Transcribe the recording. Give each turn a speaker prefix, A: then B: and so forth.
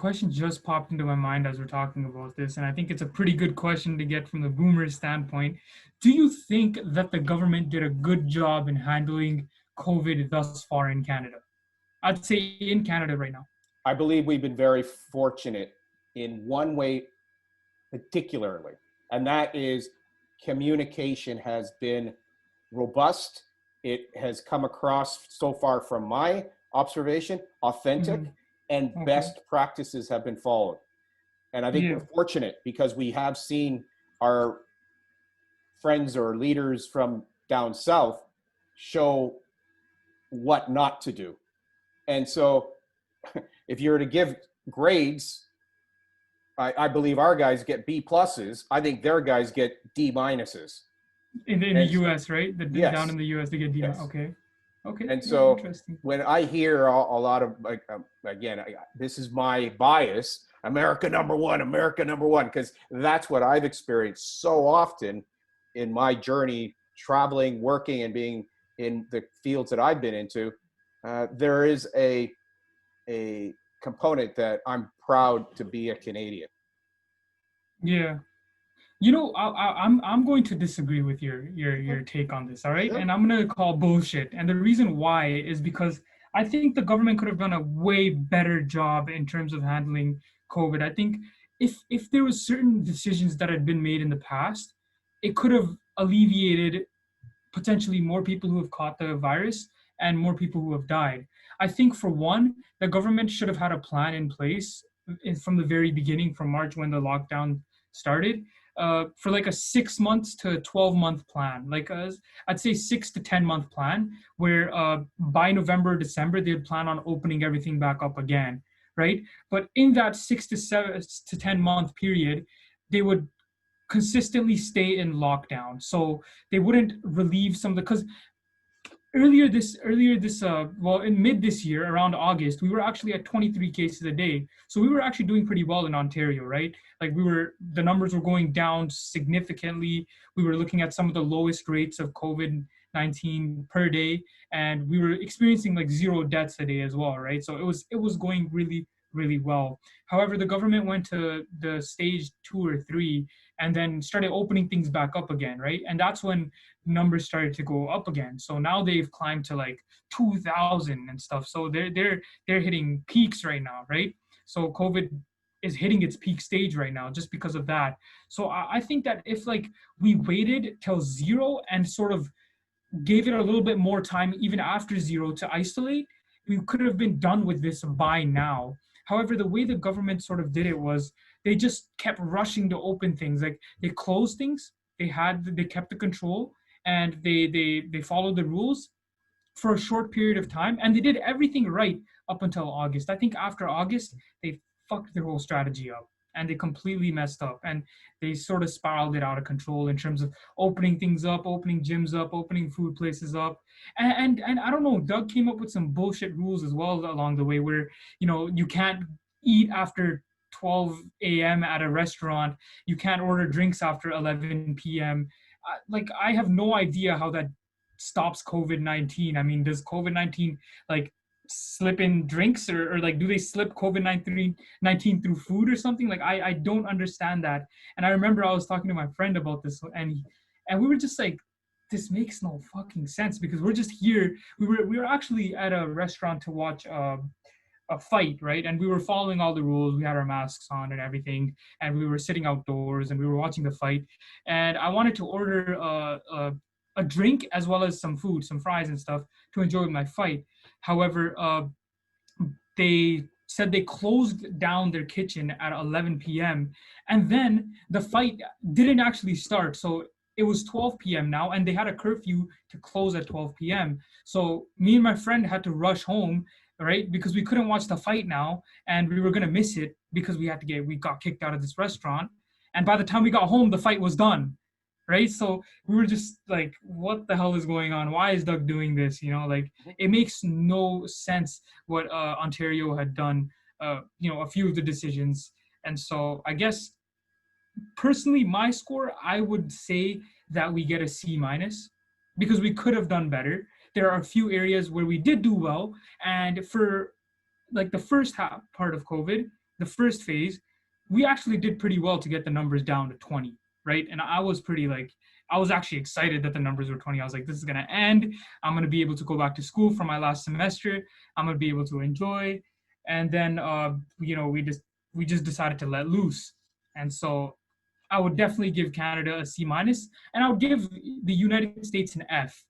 A: question just popped into my mind as we're talking about this, and I think it's a pretty good question to get from the boomer standpoint. Do you think that the government did a good job in handling COVID thus far in Canada? I'd say in Canada right now.
B: I believe we've been very fortunate in one way, particularly, and that is communication has been robust. It has come across so far from my observation, authentic,
A: Mhm.
B: and
A: Okay.
B: best practices have been followed. And I think
A: Yeah.
B: we're fortunate because we have seen our friends or leaders from down south show what not to do. And so if you were to give grades, I believe our guys get B pluses. I think their guys get D minuses.
A: In the
B: And
A: US, right? Down
B: yes,
A: in the US, they get D.
B: yes.
A: Okay. Okay.
B: And
A: Yeah.
B: so
A: Interesting.
B: when I hear a lot of, like, again, this is my bias, America number one, because that's what I've experienced so often in my journey, traveling, working, and being in the fields that I've been into. There is a component that I'm proud to be a Canadian.
A: Yeah. You know, I'm going to disagree with your take on this, all right?
B: Sure.
A: And I'm gonna call bullshit. And the reason why is because I think the government could have done a way better job in terms of handling COVID. I think if there was certain decisions that had been made in the past, it could have alleviated potentially more people who have caught the virus and more people who have died. I think for one, the government should have had a plan in place from the very beginning, from March when the lockdown started, for like a 6 months to 12-month plan, like I'd say 6 to 10 month plan, where by November, December, they'd plan on opening everything back up again, right? But in that 6 to 10 month period, they would consistently stay in lockdown. So they wouldn't relieve some of the, because earlier this well, in mid this year around August, we were actually at 23 cases a day. So we were actually doing pretty well in Ontario, right? Like the numbers were going down significantly. We were looking at some of the lowest rates of COVID-19 per day, and we were experiencing like 0 deaths a day as well, right? So it was going really, really well. However, the government went to the stage 2 or 3 and then started opening things back up again, right? And that's when numbers started to go up again. So now they've climbed to like 2,000 and stuff. So they're hitting peaks right now, right? So COVID is hitting its peak stage right now just because of that. So I think that if like we waited till 0 and sort of gave it a little bit more time even after 0 to isolate, we could have been done with this by now. However, the way the government sort of did it was they just kept rushing to open things. Like they closed things, they kept the control, and they followed the rules for a short period of time, and they did everything right up until August. I think after August, they fucked their whole strategy up and they completely messed up, and they sort of spiraled it out of control in terms of opening things up, opening gyms up, opening food places up. And I don't know, Doug came up with some bullshit rules as well along the way where, you can't eat after 12 a.m. at a restaurant, you can't order drinks after 11 p.m. Like I have no idea how that stops COVID-19. I mean, does COVID-19 like slip in drinks, or like do they slip COVID-19 through food or something? Like I don't understand that. And I remember I was talking to my friend about this, and we were just like, this makes no fucking sense, because we're just here. We were actually at a restaurant to watch a fight, right? And we were following all the rules. We had our masks on and everything, and we were sitting outdoors and we were watching the fight. And I wanted to order a drink as well as some food, some fries and stuff to enjoy my fight. However, they said they closed down their kitchen at 11 p.m. and then the fight didn't actually start. So it was 12 p.m. now, and they had a curfew to close at 12 p.m. So me and my friend had to rush home, right? Because we couldn't watch the fight now, and we were gonna miss it because we got kicked out of this restaurant. And by the time we got home, the fight was done, right? So we were just like, what the hell is going on? Why is Doug doing this? Like it makes no sense what Ontario had done, a few of the decisions. And so I guess personally, my score, I would say that we get a C minus, because we could have done better. There are a few areas where we did do well. And for like the first half part of COVID, the first phase, we actually did pretty well to get the numbers down to 20, right? And I was pretty like, I was actually excited that the numbers were 20. I was like, this is going to end. I'm going to be able to go back to school for my last semester. I'm going to be able to enjoy. And then, we just decided to let loose. And so I would definitely give Canada a C minus, and I would give the United States an F.